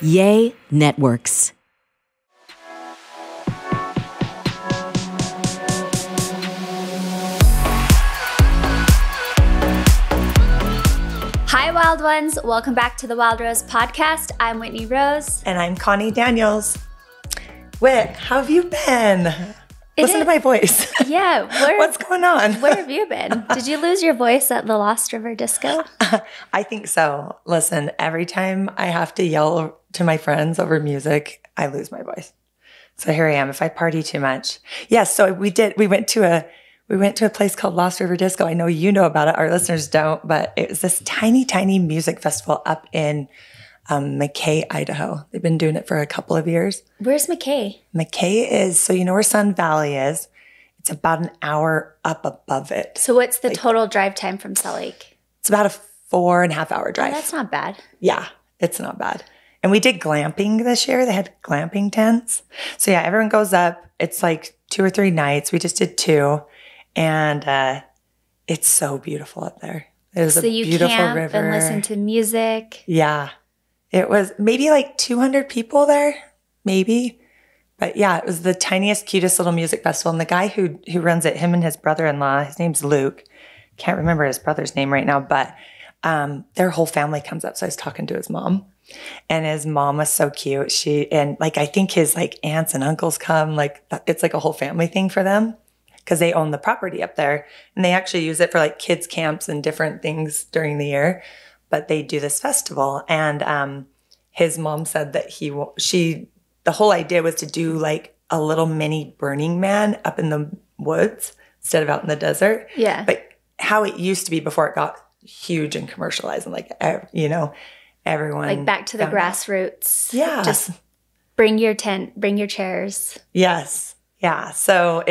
Yay Networks. Hi, Wild Ones. Welcome back to the Wild Rose podcast. I'm Whitney Rose. And I'm Connie Daniels. Whit, how have you been? Listen to my voice. Yeah. What's going on? Where have you been? Did you lose your voice at the Lost River Disco? I think so. Listen, every time I have to yell to my friends over music, I lose my voice. So here I am. If I party too much. Yes. So we went to a place called Lost River Disco. I know you know about it. Our listeners don't, but it was this tiny, tiny music festival up in McKay, Idaho. They've been doing it for a couple of years. Where's McKay? McKay is, so you know where Sun Valley is? It's about an hour up above it. So what's the total drive time from Salt Lake? It's about a 4.5-hour drive. Oh, that's not bad. Yeah, it's not bad. And we did glamping this year. They had glamping tents. So yeah, everyone goes up. It's like 2 or 3 nights. We just did 2. And it's so beautiful up there. There's a beautiful camp river. And listen to music. Yeah. It was maybe like 200 people there, maybe. But yeah, it was the tiniest, cutest little music festival. And the guy who runs it, him and his brother-in-law, his name's Luke. Can't remember his brother's name right now, but their whole family comes up. So I was talking to his mom. And his mom was so cute. I think his aunts and uncles come. It's like a whole family thing for them because they own the property up there. And they actually use it for kids camps and different things during the year. But they do this festival. And his mom said that the whole idea was to do a little mini Burning Man up in the woods instead of out in the desert. Yeah. But how it used to be before it got huge and commercialized and everyone. Back to the grassroots. Yeah. Just bring your tent, bring your chairs. Yes. Yeah. So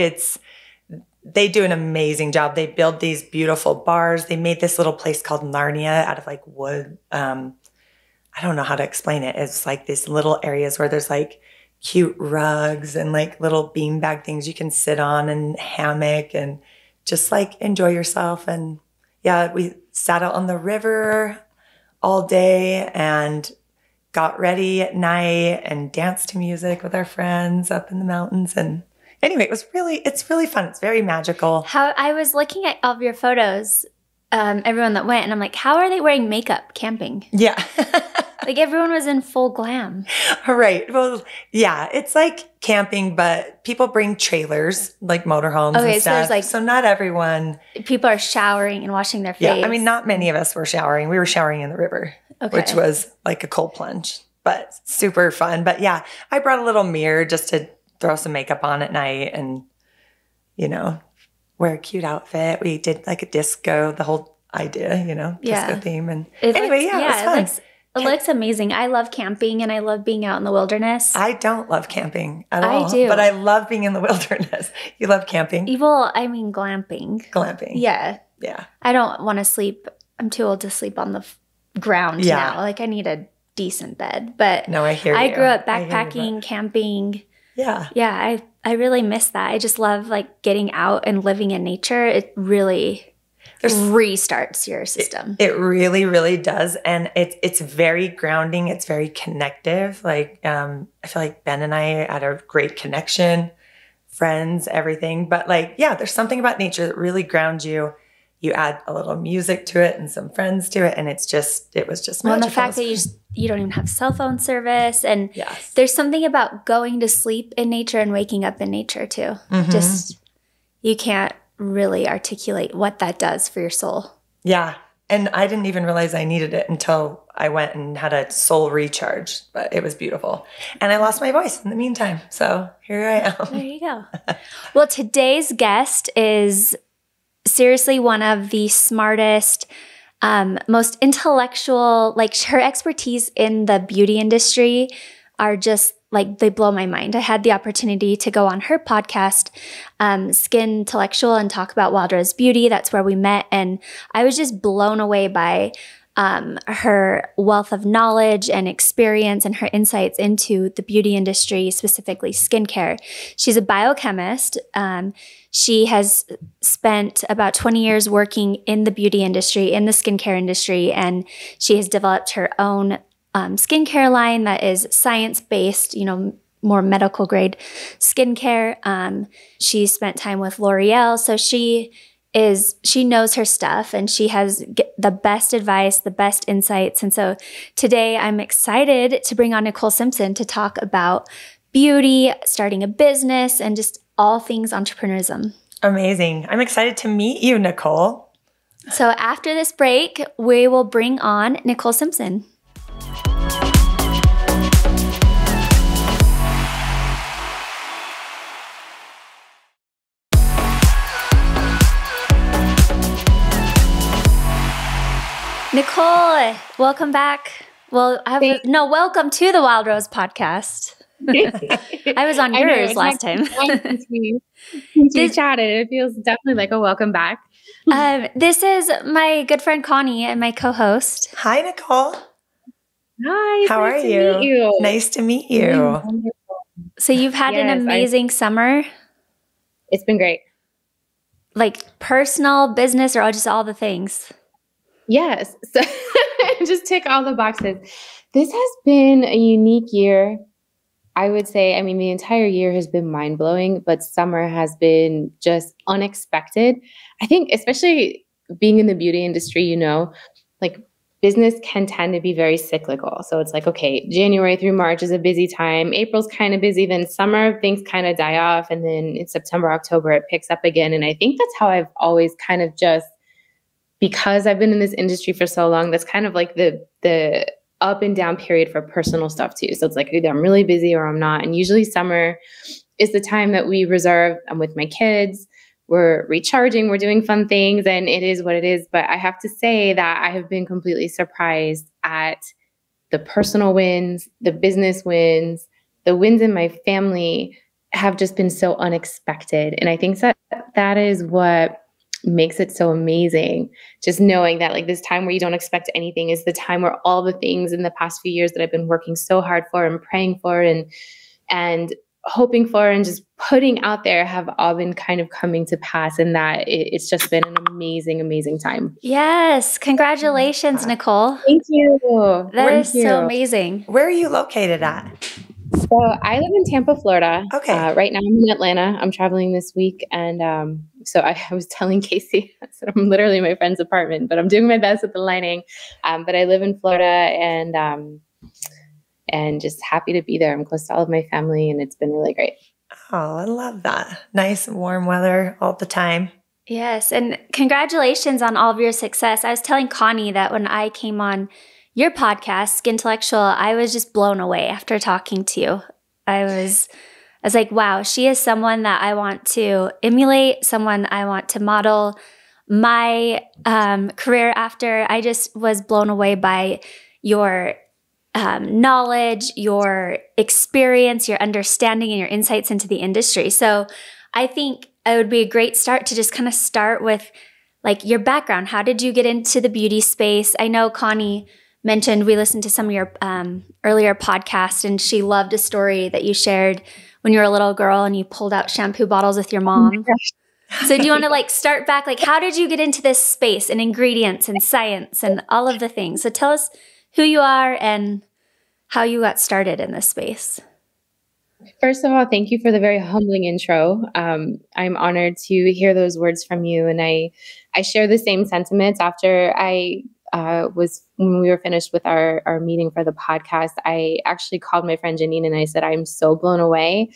they do an amazing job. They build these beautiful bars. They made this little place called Narnia out of wood. I don't know how to explain it. It's these little areas where there's cute rugs and little beanbag things you can sit on and hammock and just enjoy yourself. And yeah, we sat out on the river all day and got ready at night and danced to music with our friends up in the mountains. And anyway, it's really fun. It's very magical. How I was looking at all of your photos, everyone that went, and I'm like, how are they wearing makeup camping? Yeah. Everyone was in full glam. Right. Well, yeah, it's like camping, but people bring trailers, motorhomes and stuff. So not everyone. People are showering and washing their face. Yeah, I mean, not many of us were showering. We were showering in the river, which was a cold plunge, but super fun. But yeah, I brought a little mirror just to throw some makeup on at night and, wear a cute outfit. We did a disco, the whole idea, disco theme. And it was fun. It looks amazing. I love camping and I love being out in the wilderness. I don't love camping at all. I do. But I love being in the wilderness. You love camping? Well, I mean glamping. Glamping. Yeah. Yeah. I don't want to sleep. I'm too old to sleep on the ground now. I need a decent bed. But no, I hear you. I grew up backpacking, camping. Yeah. Yeah, I really miss that. I just love getting out and living in nature. It really restarts your system. It really, really does. And it's very grounding. It's very connective. I feel like Ben and I had a great connection, friends, everything. But there's something about nature that really grounds you. You add a little music to it and some friends to it. And it was just magical. And the fact that you don't even have cell phone service. And there's something about going to sleep in nature and waking up in nature too. Mm-hmm. Just, you can't really articulate what that does for your soul. Yeah. And I didn't even realize I needed it until I went and had a soul recharge, but it was beautiful. And I lost my voice in the meantime. So here I am. There you go. Well, today's guest is seriously one of the smartest, most intellectual, her expertise in the beauty industry are just they blow my mind. I had the opportunity to go on her podcast, Skintellectual, and talk about Wild Rose Beauty. That's where we met. And I was just blown away by her wealth of knowledge and experience and her insights into the beauty industry, specifically skincare. She's a biochemist. She has spent about 20 years working in the beauty industry, in the skincare industry, and she has developed her own skincare line that is science-based, more medical grade skincare. She spent time with L'Oreal. So she knows her stuff, and she has the best advice, the best insights. And so today I'm excited to bring on Nicole Simpson to talk about beauty, starting a business, and just all things entrepreneurism. Amazing. I'm excited to meet you, Nicole. So after this break, we will bring on Nicole Simpson. Nicole, welcome back. Well, welcome to the Wild Rose podcast. I was on yours last time. Since we chatted, it feels definitely like a welcome back. This is my good friend Connie and my co-host. Hi, Nicole. Hi. How are you? Nice to meet you. So you've had an amazing summer. It's been great. Like personal, business, or just all the things? Yes. So just tick all the boxes. This has been a unique year. I would say, the entire year has been mind-blowing, but summer has been just unexpected. I think especially being in the beauty industry, like business can tend to be very cyclical. So it's like, okay, January through March is a busy time. April's kind of busy. Then summer, things kind of die off. And then in September, October, it picks up again. And I think that's how I've always kind of because I've been in this industry for so long, that's kind of like the up and down period for personal stuff too. So it's like either I'm really busy or I'm not. And usually summer is the time that we reserve. I'm with my kids. We're recharging. We're doing fun things, and it is what it is. But I have to say that I have been completely surprised at the personal wins, the business wins, the wins in my family have just been so unexpected. And I think that is what makes it so amazing. Just knowing that like this time where you don't expect anything is the time where all the things in the past few years that I've been working so hard for and praying for and hoping for and just putting out there have all been kind of coming to pass, and that it's just been an amazing, amazing time. Yes. Congratulations, Nicole. Thank you. That is so amazing. Where are you located at? So I live in Tampa, Florida. Okay. Right now I'm in Atlanta. I'm traveling this week. And so I was telling Casey, I said, I'm literally in my friend's apartment, but I'm doing my best with the lighting. But I live in Florida and just happy to be there. I'm close to all of my family, and it's been really great. Oh, I love that. Nice warm weather all the time. Yes. And congratulations on all of your success. I was telling Connie that when I came on your podcast, Skintellectual, I was just blown away after talking to you. I was like, wow, she is someone that I want to emulate, someone I want to model my career after. I just was blown away by your knowledge, your experience, your understanding, and your insights into the industry. So I think it would be a great start to just kind of start with like your background. How did you get into the beauty space? I know Connie mentioned we listened to some of your earlier podcasts, and she loved a story that you shared when you were a little girl and you pulled out shampoo bottles with your mom. So do you want to like start back? Like, how did you get into this space and ingredients and science and all of the things? So tell us who you are and how you got started in this space. First of all, thank you for the very humbling intro. I'm honored to hear those words from you. And I share the same sentiments after when we were finished with our meeting for the podcast. I actually called my friend Janine and I said, I'm so blown away.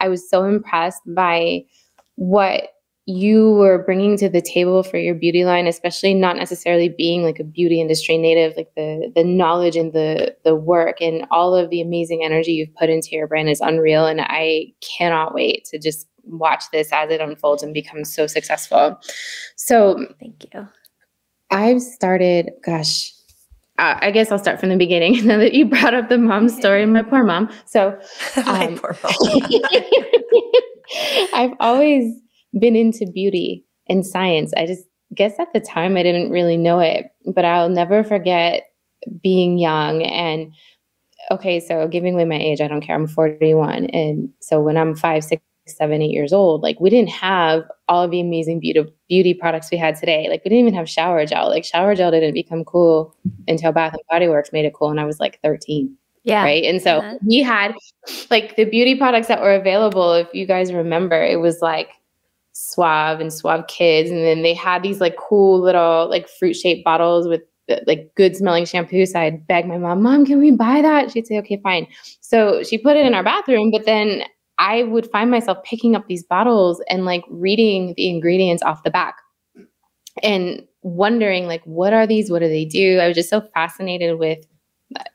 I was so impressed by what you were bringing to the table for your beauty line, especially not necessarily being like a beauty industry native, like the knowledge and the work and all of the amazing energy you've put into your brand is unreal. And I cannot wait to just watch this as it unfolds and becomes so successful. So thank you. I've started, I guess I'll start from the beginning now that you brought up the mom story, my poor mom. So my poor mom. I've always been into beauty and science. I just guess at the time I didn't really know it, but I'll never forget being young and okay, so giving away my age, I don't care. I'm 41. And so when I'm 5, 6 7, 8 years old, like we didn't have all of the amazing beauty products we had today. Like we didn't even have shower gel. Like shower gel didn't become cool until Bath and Body Works made it cool. And I was like 13. Yeah. Right. And so we had like the beauty products that were available. If you guys remember, it was like Suave and Suave Kids. And then they had these like cool little like fruit shaped bottles with like good smelling shampoo. So I'd beg my mom, can we buy that? She'd say, okay, fine. So she put it in our bathroom, but then I would find myself picking up these bottles and like reading the ingredients off the back and wondering like, what are these? What do they do? I was just so fascinated with,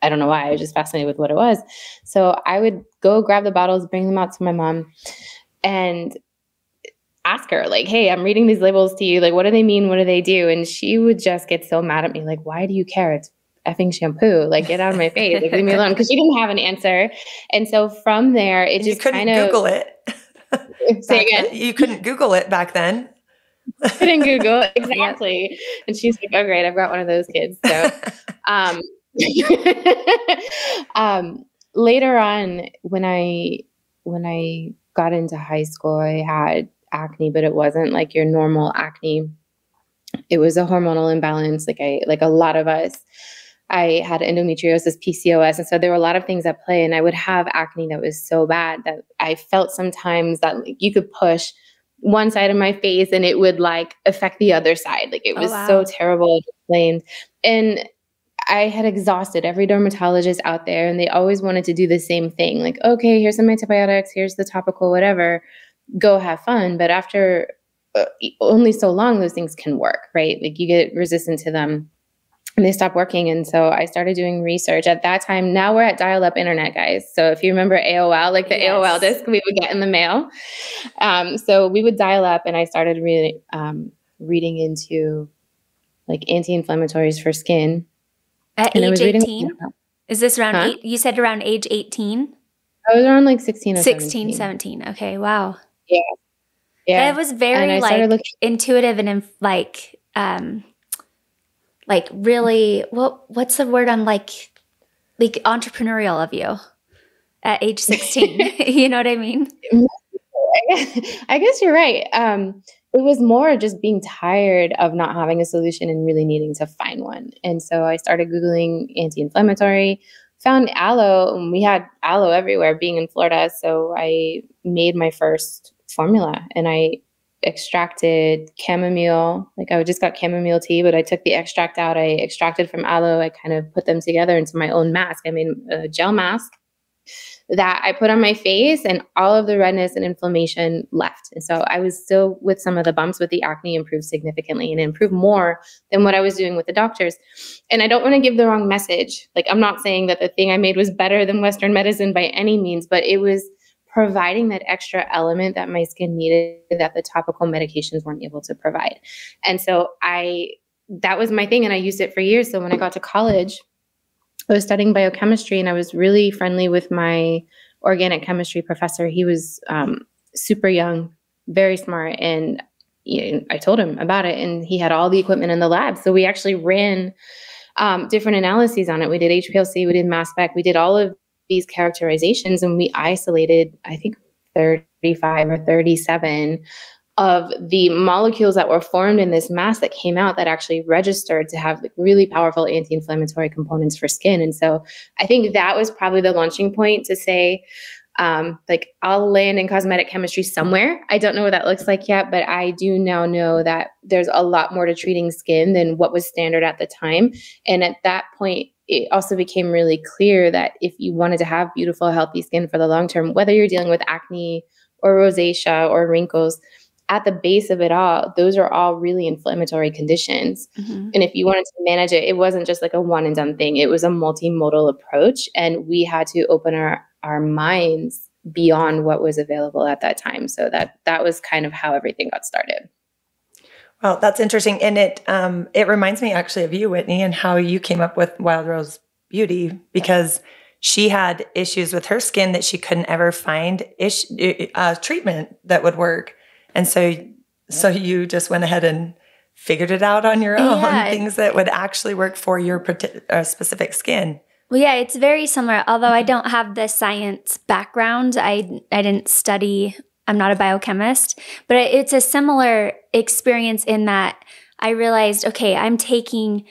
I don't know why, I was just fascinated with what it was. So I would go grab the bottles, bring them out to my mom and ask her like, hey, I'm reading these labels to you. Like, what do they mean? What do they do? And she would just get so mad at me. Like, why do you care? It's effing shampoo. Like, get out of my face. Like, leave me alone. Because she didn't have an answer. And so from there, it just kind of. Google it. Say again? You couldn't Google it back then. Couldn't Google it. Exactly. And she's like, oh, great. I've got one of those kids. So, later on, when I got into high school, I had acne, but it wasn't like your normal acne. It was a hormonal imbalance. Like a lot of us, I had endometriosis, PCOS. And so there were a lot of things at play, and I would have acne that was so bad that I felt sometimes that like you could push one side of my face and it would like affect the other side. Like it was so terrible, inflamed. And I had exhausted every dermatologist out there, and they always wanted to do the same thing. Like, okay, here's some antibiotics, here's the topical, whatever, go have fun. But after only so long, those things can work, right? Like you get resistant to them and they stop working. And so I started doing research at that time. Now we're at dial-up internet, guys. So if you remember AOL, like the AOL disc we would get in the mail. So we would dial up, and I started really reading into like anti-inflammatories for skin. At age 18? Is this around 8? You said around age 18? I was around like 16 or 16, 17. Okay, wow. Yeah. Yeah. It was very like intuitive and like really, what's the word on like entrepreneurial of you at age 16? You know what I mean? I guess you're right. It was more just being tired of not having a solution and really needing to find one. And so I started Googling anti-inflammatory, found aloe, and we had aloe everywhere being in Florida. So I made my first formula, and I extracted chamomile. Like I just got chamomile tea, but I took the extract out. I extracted from aloe. I kind of put them together into my own mask. I made a gel mask that I put on my face, and all of the redness and inflammation left. And so I was still with some of the bumps, but the acne improved significantly and improved more than what I was doing with the doctors. And I don't want to give the wrong message. Like I'm not saying that the thing I made was better than Western medicine by any means, but it was providing that extra element that my skin needed that the topical medications weren't able to provide. And so that was my thing, and I used it for years. So when I got to college, I was studying biochemistry, and I was really friendly with my organic chemistry professor. He was super young, very smart, and I told him about it, and he had all the equipment in the lab. So we actually ran different analyses on it. We did HPLC, we did mass spec, we did all of these characterizations, and we isolated, I think, 35 or 37 of the molecules that were formed in this mass that came out that actually registered to have like really powerful anti-inflammatory components for skin. And so I think that was probably the launching point to say, like I'll land in cosmetic chemistry somewhere. I don't know what that looks like yet, but I do now know that there's a lot more to treating skin than what was standard at the time. And at that point, it also became really clear that if you wanted to have beautiful, healthy skin for the long term, whether you're dealing with acne or rosacea or wrinkles, at the base of it all, those are all really inflammatory conditions. Mm-hmm. And if you wanted to manage it, it wasn't just like a one and done thing. It was a multimodal approach. And we had to open our minds beyond what was available at that time. So that was kind of how everything got started. Well, that's interesting. And it reminds me actually of you, Whitney, and how you came up with Wild Rose Beauty, because she had issues with her skin that she couldn't ever find treatment that would work. And so you just went ahead and figured it out on your own, things that would actually work for your specific skin. Well, yeah, it's very similar. Although I don't have the science background, I didn't study I'm not a biochemist, but it's a similar experience in that I realized, okay, I'm taking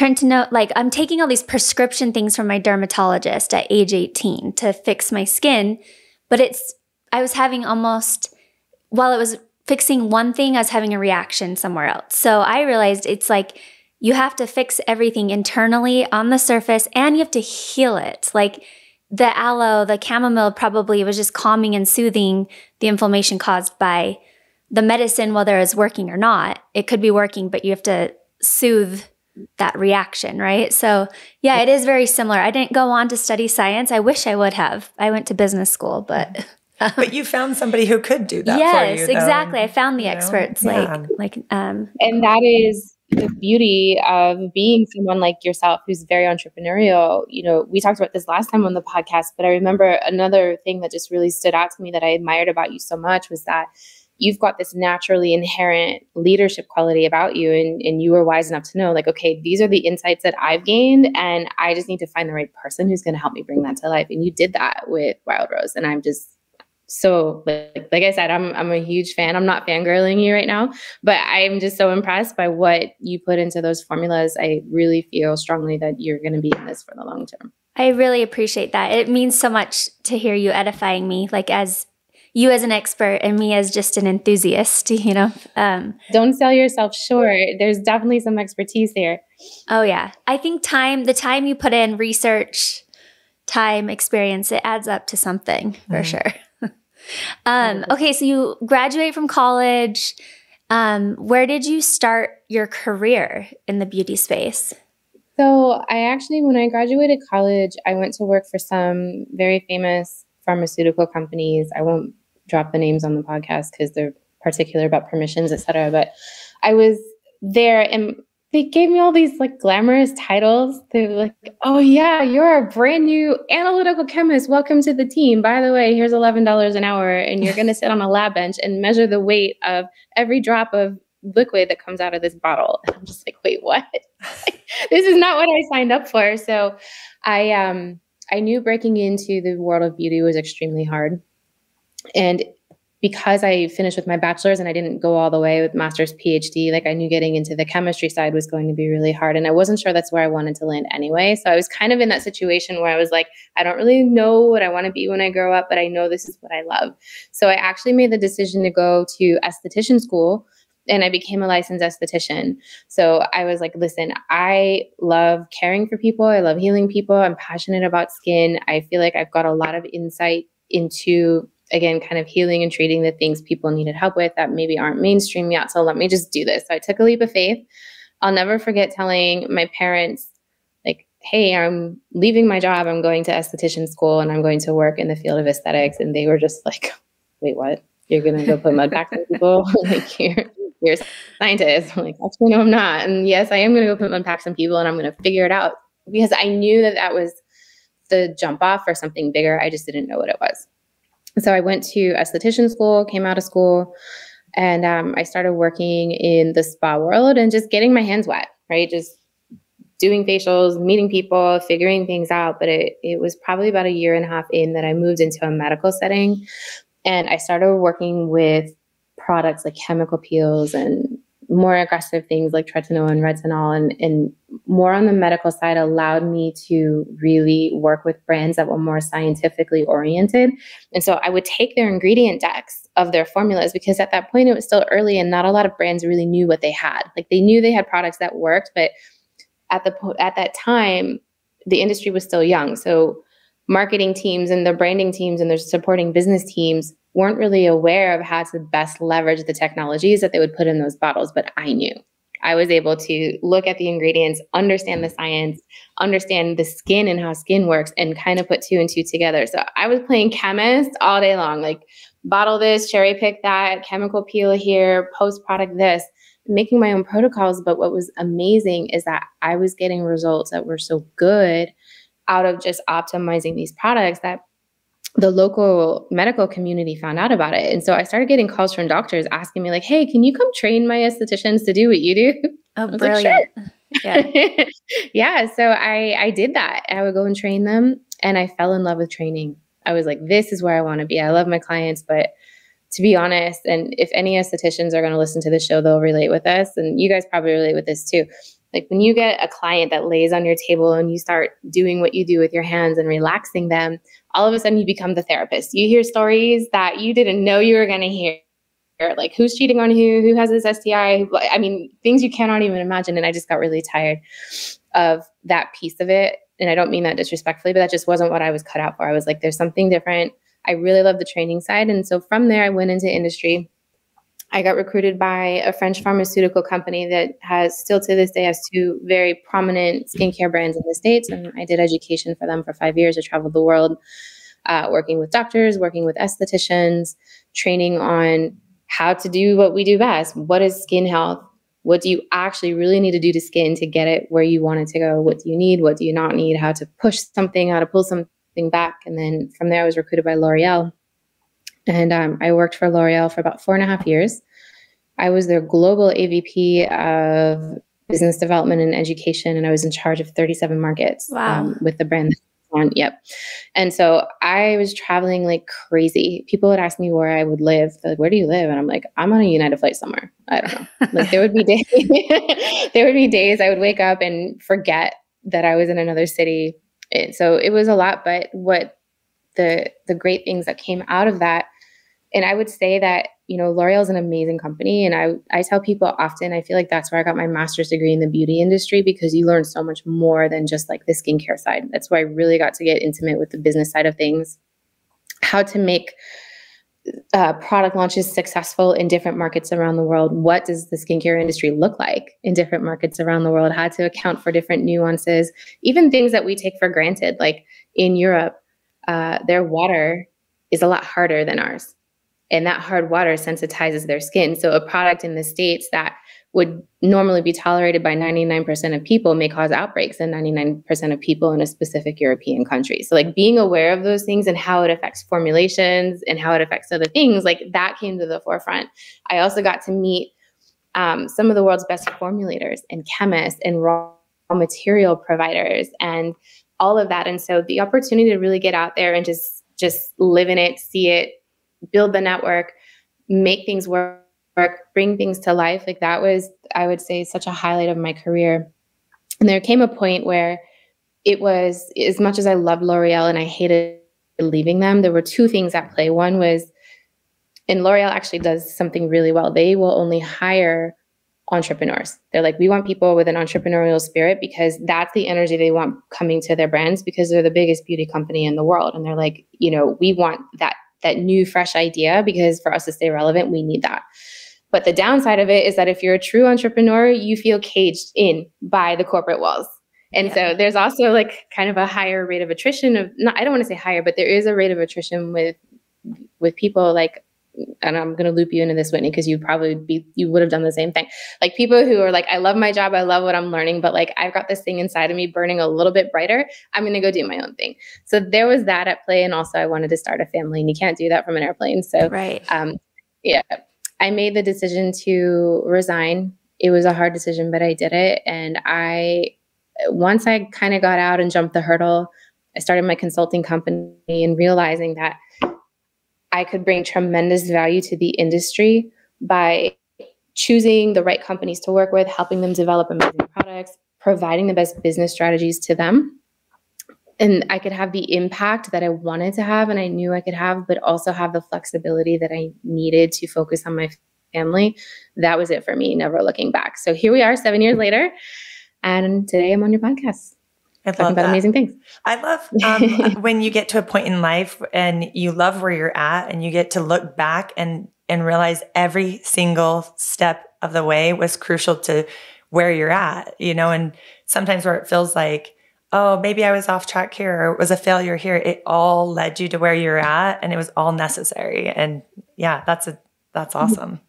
all these prescription things from my dermatologist at age 18 to fix my skin, but I was having while it was fixing one thing, I was having a reaction somewhere else. So I realized it's like you have to fix everything internally on the surface and you have to heal it. Like the aloe, the chamomile probably was just calming and soothing the inflammation caused by the medicine, whether it's working or not. It could be working, but you have to soothe that reaction, right? So yeah, it is very similar. I didn't go on to study science. I wish I would have. I went to business school, but but you found somebody who could do that for you. Yes, exactly. I found the experts. Yeah. And that is the beauty of being someone like yourself who's very entrepreneurial. You know, we talked about this last time on the podcast, but I remember another thing that just really stood out to me that I admired about you so much was that you've got this naturally inherent leadership quality about you. And you were wise enough to know, like, okay, these are the insights that I've gained, and I just need to find the right person who's going to help me bring that to life. And you did that with Wild Rose. And I'm just so, like I said, I'm a huge fan. I'm not fangirling you right now, but I'm just so impressed by what you put into those formulas. I really feel strongly that you're going to be in this for the long term. I really appreciate that. It means so much to hear you edifying me, like as you as an expert and me as just an enthusiast, you know. Don't sell yourself short. There's definitely some expertise there. Oh yeah. I think the time you put in, research, time, experience, it adds up to something for sure. Okay, so you graduate from college. Where did you start your career in the beauty space? So when I graduated college, I went to work for some very famous pharmaceutical companies. I won't drop the names on the podcast because they're particular about permissions, et cetera. But I was there and they gave me all these like glamorous titles. They were like, oh yeah, you're a brand new analytical chemist. Welcome to the team. By the way, here's $11 an hour and you're going to sit on a lab bench and measure the weight of every drop of liquid that comes out of this bottle. And I'm just like, wait, what? This is not what I signed up for. So I knew breaking into the world of beauty was extremely hard. And because I finished with my bachelor's and I didn't go all the way with master's PhD, like I knew getting into the chemistry side was going to be really hard. And I wasn't sure that's where I wanted to land anyway. So I was kind of in that situation where I was like, I don't really know what I want to be when I grow up, but I know this is what I love. So I actually made the decision to go to aesthetician school and I became a licensed aesthetician. So I was like, listen, I love caring for people. I love healing people. I'm passionate about skin. I feel like I've got a lot of insight into, again, kind of healing and treating the things people needed help with that maybe aren't mainstream yet. So let me just do this. So I took a leap of faith. I'll never forget telling my parents, like, hey, I'm leaving my job. I'm going to esthetician school and I'm going to work in the field of aesthetics. And they were just like, wait, what? You're going to go put mud packs on people? Like, you're a scientist. I'm like, actually, no, I'm not. And yes, I am going to go put mud packs on people and I'm going to figure it out, because I knew that that was the jump off for something bigger. I just didn't know what it was. So I went to esthetician school, came out of school, and I started working in the spa world and just getting my hands wet, right? Just doing facials, meeting people, figuring things out. But it was probably about 1.5 years in that I moved into a medical setting. And I started working with products like chemical peels and more aggressive things like tretinoin and retinol, and more on the medical side allowed me to really work with brands that were more scientifically oriented. And so I would take their ingredient decks of their formulas, because at that point it was still early and not a lot of brands really knew what they had. Like they knew they had products that worked, but at that time, the industry was still young. So marketing teams and the branding teams and their supporting business teams weren't really aware of how to best leverage the technologies that they would put in those bottles. But I knew. I was able to look at the ingredients, understand the science, understand the skin and how skin works, and kind of put 2 and 2 together. So I was playing chemist all day long, like bottle this, cherry pick that, chemical peel here, post-product this, making my own protocols. But what was amazing is that I was getting results that were so good out of just optimizing these products that the local medical community found out about it. And so I started getting calls from doctors asking me like, hey, can you come train my estheticians to do what you do? Oh, brilliant. Like, sure. Yeah. Yeah. So I did that. I would go and train them, and I fell in love with training. I was like, this is where I want to be. I love my clients, but to be honest, and if any estheticians are going to listen to the show, they'll relate with us. And you guys probably relate with this too. Like when you get a client that lays on your table and you start doing what you do with your hands and relaxing them, all of a sudden you become the therapist. You hear stories that you didn't know you were going to hear. Like who's cheating on who has this STI? I mean, things you cannot even imagine. And I just got really tired of that piece of it. And I don't mean that disrespectfully, but that just wasn't what I was cut out for. I was like, there's something different. I really love the training side. And so from there, I went into industry. I got recruited by a French pharmaceutical company that has still to this day has 2 very prominent skincare brands in the States. And I did education for them for 5 years. I traveled the world, working with doctors, working with estheticians, training on how to do what we do best. What is skin health? What do you actually really need to do to skin to get it where you want it to go? What do you need? What do you not need? How to push something, how to pull something back. And then from there, I was recruited by L'Oreal. And I worked for L'Oreal for about 4.5 years. I was their global AVP of business development and education, and I was in charge of 37 markets. Wow. With the brand. Yep. And so I was traveling like crazy. People would ask me where I would live. They're like, where do you live? And I'm like, I'm on a United flight somewhere. I don't know. Like there would be days I would wake up and forget that I was in another city. So it was a lot, but what the great things that came out of that. And I would say that, L'Oreal is an amazing company. And I tell people often, I feel like that's where I got my master's degree in the beauty industry, because you learn so much more than just like the skincare side. That's where I really got to get intimate with the business side of things, how to make product launches successful in different markets around the world. What does the skincare industry look like in different markets around the world? How to account for different nuances, even things that we take for granted. Like in Europe, their water is a lot harder than ours. And that hard water sensitizes their skin. So a product in the States that would normally be tolerated by 99% of people may cause outbreaks in 99% of people in a specific European country. So like being aware of those things and how it affects formulations and how it affects other things, like that came to the forefront. I also got to meet some of the world's best formulators and chemists and raw material providers and all of that. And so the opportunity to really get out there and just live in it, see it, build the network, make things work, bring things to life. Like that was, I would say, such a highlight of my career. And there came a point where it was, as much as I loved L'Oreal and I hated leaving them, there were 2 things at play. One was, and L'Oreal actually does something really well. They will only hire entrepreneurs. They're like, we want people with an entrepreneurial spirit, because that's the energy they want coming to their brands, because they're the biggest beauty company in the world. And they're like, we want that new, fresh idea, because for us to stay relevant, we need that. But the downside of it is that if you're a true entrepreneur, you feel caged in by the corporate walls. And so there's also like kind of a higher rate of attrition I don't want to say higher, but there is a rate of attrition with people like, and I'm going to loop you into this, Whitney, because you would have done the same thing. Like people who are like, I love my job. I love what I'm learning, but like, I've got this thing inside of me burning a little bit brighter. I'm going to go do my own thing. So there was that at play. And also I wanted to start a family, and you can't do that from an airplane. So right. I made the decision to resign. It was a hard decision, but I did it. And once I kind of got out and jumped the hurdle, I started my consulting company and realizing that I could bring tremendous value to the industry by choosing the right companies to work with, helping them develop amazing products, providing the best business strategies to them. And I could have the impact that I wanted to have and I knew I could have, but also have the flexibility that I needed to focus on my family. That was it for me, never looking back. So here we are 7 years later. And today I'm on your podcast. Talking about amazing things. I love when you get to a point in life and you love where you're at and you get to look back and realize every single step of the way was crucial to where you're at, and sometimes where it feels like, oh, maybe I was off track here or it was a failure here. It all led you to where you're at and it was all necessary. And yeah, that's awesome.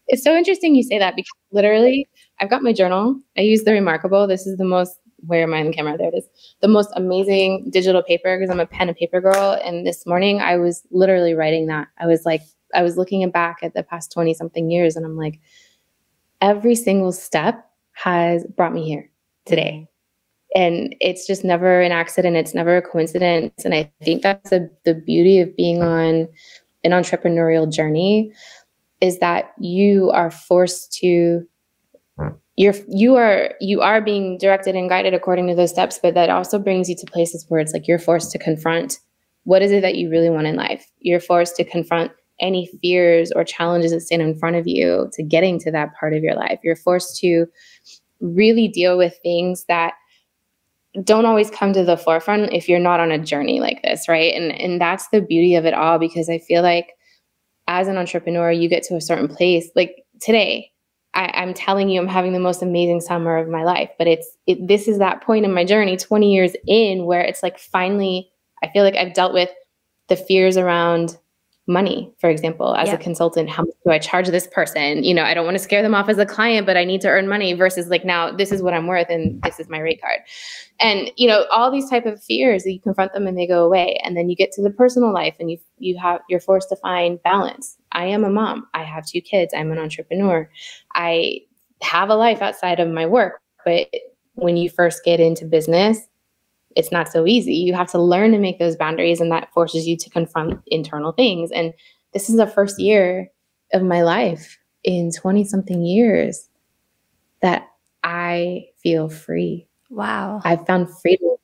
It's so interesting you say that, because literally I've got my journal. I use the Remarkable. This is the most, where am I on the camera? There it is. The most amazing digital paper, because I'm a pen and paper girl. And this morning I was literally writing that. I was looking back at the past 20 something years and I'm like, every single step has brought me here today. And it's just never an accident. It's never a coincidence. And I think that's the beauty of being on an entrepreneurial journey is that you are forced to, you are being directed and guided according to those steps, but that also brings you to places where it's like you're forced to confront what is it that you really want in life. You're forced to confront any fears or challenges that stand in front of you to getting to that part of your life. You're forced to really deal with things that don't always come to the forefront if you're not on a journey like this, right? And that's the beauty of it all, because I feel like as an entrepreneur, you get to a certain place. Like today, I'm telling you, I'm having the most amazing summer of my life, but this is that point in my journey, 20 years in, where it's like finally, I feel like I've dealt with the fears around money, for example, as a consultant. How much do I charge this person? You know, I don't want to scare them off as a client, but I need to earn money versus like, now this is what I'm worth and this is my rate card. And, you know, all these type of fears, that you confront them and they go away. And then you get to the personal life and you're forced to find balance. I am a mom. I have 2 kids. I'm an entrepreneur. I have a life outside of my work. But when you first get into business, it's not so easy. You have to learn to make those boundaries, and that forces you to confront internal things. And this is the first year of my life in 20 something years that I feel free. Wow. I've found freedom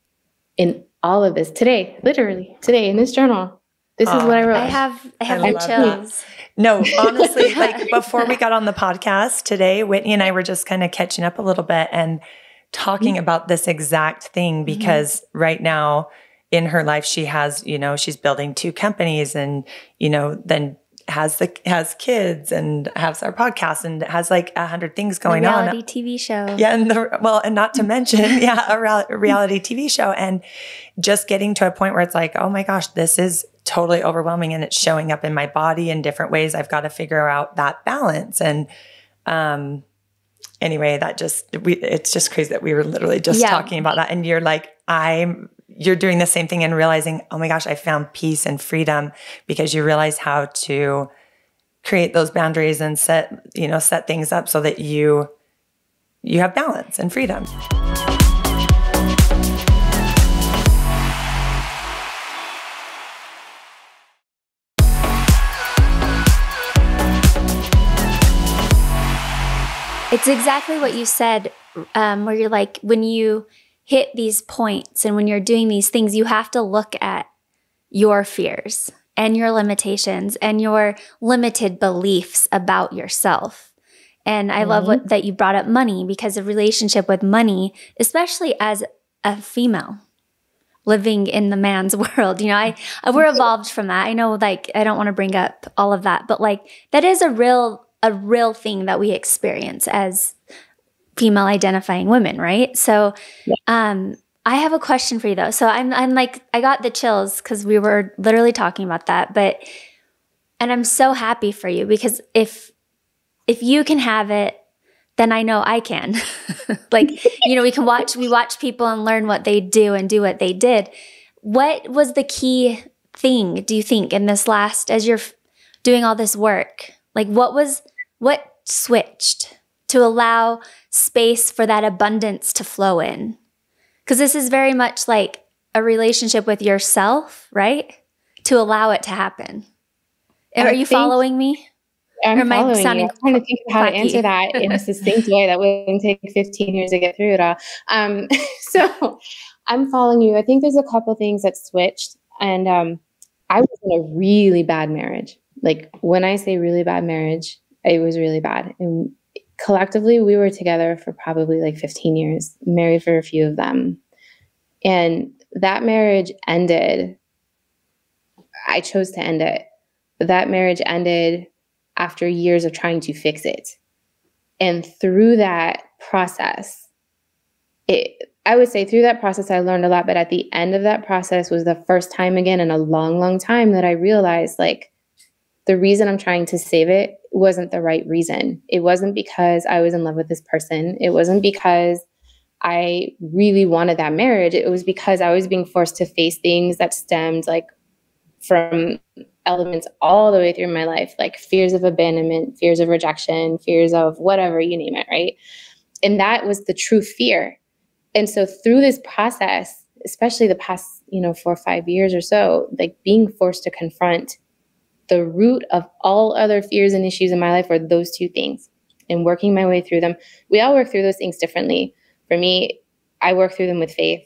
in all of this today, literally today in this journal. This is what I wrote. I have the chills. No, honestly, like before we got on the podcast today, Whitney and I were just kind of catching up a little bit and talking about this exact thing, because right now in her life, she has, you know, she's building 2 companies and, you know, then has kids and has our podcast and has like 100 things going on. Reality TV show. Yeah. And not to mention, a reality TV show, and just getting to a point where it's like, oh my gosh, this is totally overwhelming and it's showing up in my body in different ways. I've got to figure out that balance. And, anyway, it's just crazy that we were literally just talking about that. And you're like, you're doing the same thing and realizing, oh my gosh, I found peace and freedom, because you realize how to create those boundaries and set things up so that you have balance and freedom. It's exactly what you said, where you're like, when you hit these points and when you're doing these things, you have to look at your fears and your limitations and your limited beliefs about yourself. And I love that you brought up money, because a relationship with money, especially as a female living in the man's world, you know, we're evolved from that. I know, like, I don't want to bring up all of that, but like, that is a real thing that we experience as female identifying women, right? So, I have a question for you though. So I'm like, I got the chills because we were literally talking about that, and I'm so happy for you, because if you can have it, then I know I can. Like, you know, we watch people and learn what they do and do what they did. What was the key thing, do you think, in this last, as you're doing all this work? Like, what switched to allow space for that abundance to flow in? Because this is very much like a relationship with yourself, right? To allow it to happen. Are you following me? I'm following you. I'm trying to think of how to answer that in a succinct way that wouldn't take 15 years to get through it all. So I'm following you. I think there's a couple things that switched. And I was in a really bad marriage. Like, when I say really bad marriage, it was really bad. And collectively, we were together for probably like 15 years, married for a few of them. And that marriage ended. I chose to end it. That marriage ended after years of trying to fix it. And through that process, I would say through that process, I learned a lot. But at the end of that process was the first time again in a long, long time that I realized, like, the reason I'm trying to save it wasn't the right reason. It wasn't because I was in love with this person. It wasn't because I really wanted that marriage. It was because I was being forced to face things that stemmed like from elements all the way through my life, like fears of abandonment, fears of rejection, fears of whatever, you name it, right? And that was the true fear. And so through this process, especially the past, 4 or 5 years or so, like being forced to confront the root of all other fears and issues in my life were those two things, and working my way through them. We all work through those things differently. For me, I work through them with faith.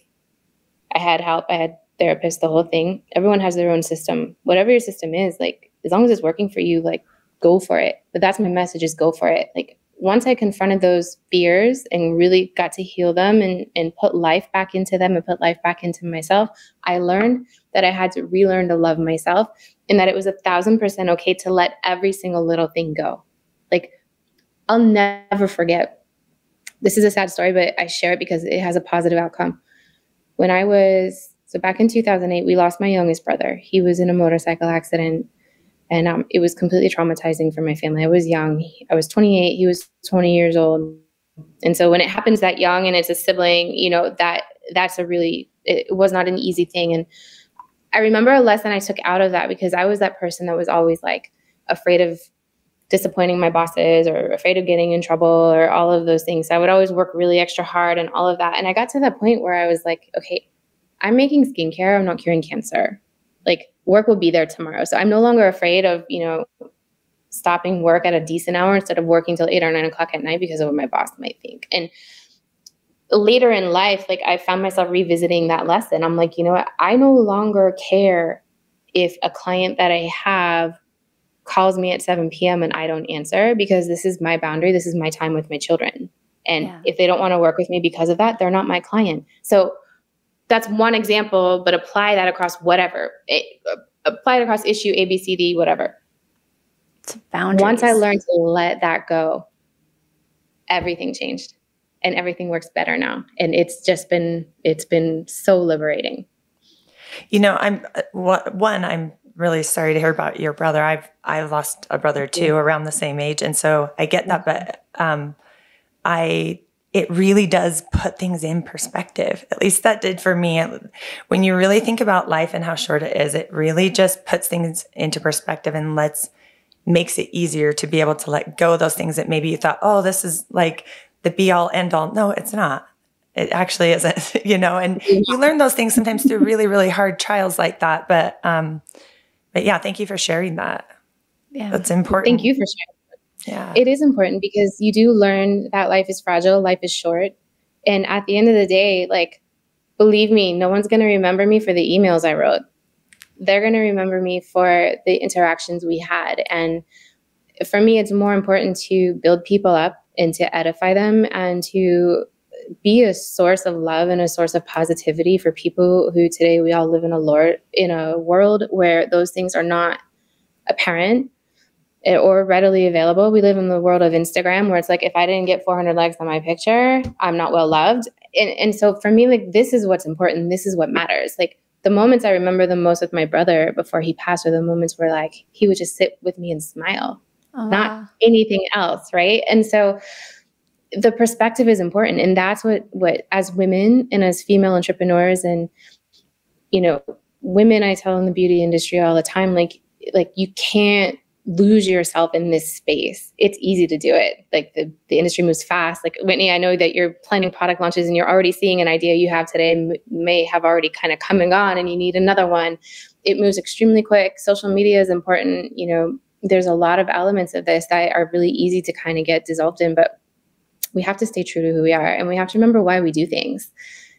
I had help. I had therapists, the whole thing. Everyone has their own system. Whatever your system is, like, as long as it's working for you, like, go for it. But that's my message, is go for it. Like, once I confronted those fears and really got to heal them and put life back into them and put life back into myself, I learned that I had to relearn to love myself, and that it was 1,000% okay to let every single little thing go. Like, I'll never forget. This is a sad story, but I share it because it has a positive outcome. So back in 2008, we lost my youngest brother. He was in a motorcycle accident, and it was completely traumatizing for my family. I was young. I was 28. He was 20 years old. And so when it happens that young and it's a sibling, you know, it was not an easy thing. And I remember a lesson I took out of that, because I was that person that was always like afraid of disappointing my bosses or afraid of getting in trouble or all of those things. So I would always work really extra hard and all of that. And I got to that point where I was like, okay, I'm making skincare. I'm not curing cancer. Like, work will be there tomorrow. So I'm no longer afraid of, you know, stopping work at a decent hour instead of working till 8 or 9 o'clock at night because of what my boss might think. And later in life, like, I found myself revisiting that lesson. I'm like, you know what? I no longer care if a client that I have calls me at 7 p.m. and I don't answer, because this is my boundary. This is my time with my children. And if they don't want to work with me because of that, they're not my client. So that's one example, but apply that across whatever. Apply it across issue A, B, C, D, whatever. It's boundaries. Once I learned to let that go, everything changed, and everything works better now. And it's been so liberating. You know, I'm really sorry to hear about your brother. I've lost a brother too, around the same age, and so I get that. But it really does put things in perspective. At least that did for me. When you really think about life and how short it is, it really just puts things into perspective and makes it easier to be able to let go of those things that maybe you thought, oh, this is like the be all end all. No, it's not. It actually isn't, you know, and you learn those things sometimes through really, really hard trials like that. But yeah, thank you for sharing that. Yeah. That's important. Thank you for sharing. Yeah. It is important, because you do learn that life is fragile, life is short. And at the end of the day, like, believe me, no one's going to remember me for the emails I wrote. They're going to remember me for the interactions we had. And for me, it's more important to build people up and to edify them and to be a source of love and a source of positivity for people who today we all live in a world where those things are not apparent or readily available. We live in the world of Instagram, where it's like, if I didn't get 400 likes on my picture, I'm not well loved. And so for me, like, this is what's important. This is what matters. Like, the moments I remember the most with my brother before he passed are the moments where, like, he would just sit with me and smile, not anything else. Right. And so the perspective is important. And that's what as women and as female entrepreneurs and, you know, women, I tell in the beauty industry all the time, like you can't lose yourself in this space. It's easy to do it. Like, the industry moves fast. Like, Whitney, I know that you're planning product launches and you're already seeing an idea you have today may have already kind of come and gone, and you need another one. It moves extremely quick. Social media is important. You know, there's a lot of elements of this that are really easy to kind of get dissolved in, but we have to stay true to who we are, and we have to remember why we do things.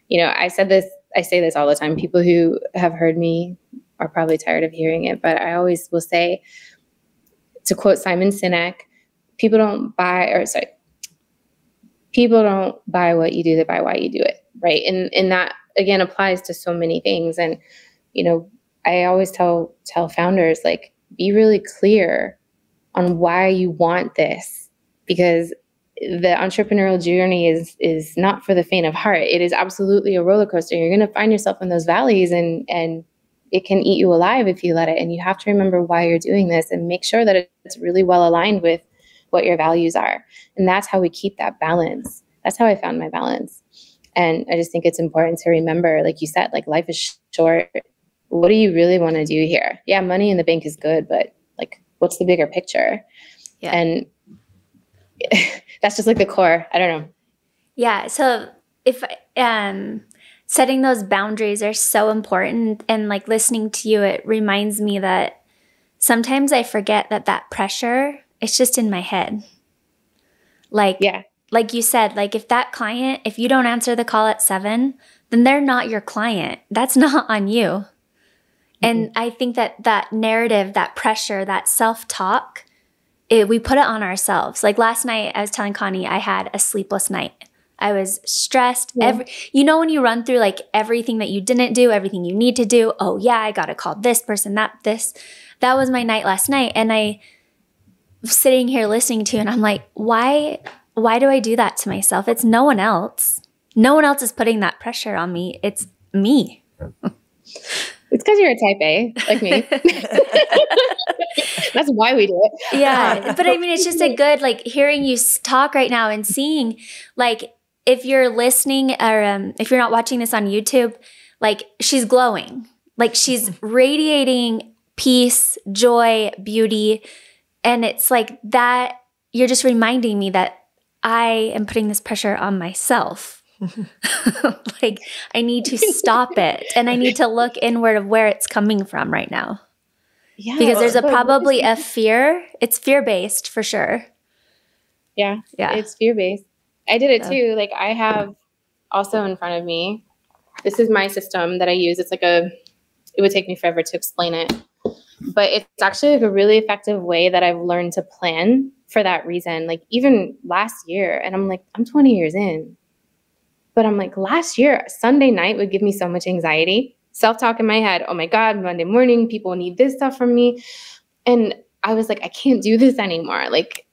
You know, I say this all the time. People who have heard me are probably tired of hearing it, but I always will say, to quote Simon Sinek, people don't buy what you do, they buy why you do it. Right. And that, again, applies to so many things. And, you know, I always tell founders, like, be really clear on why you want this, because the entrepreneurial journey is not for the faint of heart. It is absolutely a roller coaster. You're going to find yourself in those valleys, and it can eat you alive if you let it. And you have to remember why you're doing this and make sure that it's really well aligned with what your values are. And that's how we keep that balance. That's how I found my balance. And I just think it's important to remember, like you said, like, life is short. What do you really want to do here? Yeah, money in the bank is good, but, like, what's the bigger picture? Yeah. And that's just like the core. I don't know. Yeah. So if setting those boundaries are so important, and, like, listening to you, it reminds me that sometimes I forget that pressure, it's just in my head. Like, like you said, like if that client, if you don't answer the call at 7, then they're not your client. That's not on you. And I think that narrative, that pressure, that self-talk, we put it on ourselves. Like last night, I was telling Connie, I had a sleepless night. I was stressed. When you run through like everything that you didn't do, everything you need to do. Oh yeah, I got to call this person, this. That was my night last night. And I was sitting here listening to, and I'm like, why do I do that to myself? It's no one else. No one else is putting that pressure on me. It's me. It's because you're a type A, like me. That's why we do it. Yeah. But I mean, it's just a good, like hearing you talk right now and seeing, like, if you're listening or if you're not watching this on YouTube, like she's glowing, like she's radiating peace, joy, beauty. And it's like that, you're just reminding me that I am putting this pressure on myself. Like I need to stop it, and I need to look inward of where it's coming from right now. Yeah, because there's probably a fear. It's fear-based for sure. Yeah, it's fear-based. I did it too. Like I have also in front of me, this is my system that I use. It's like it would take me forever to explain it, but it's actually like a really effective way that I've learned to plan for that reason. Like even last year, and I'm like, I'm 20 years in. But I'm like, last year, Sunday night would give me so much anxiety. Self-talk in my head. Oh my God, Monday morning, people need this stuff from me. And I was like, I can't do this anymore. Like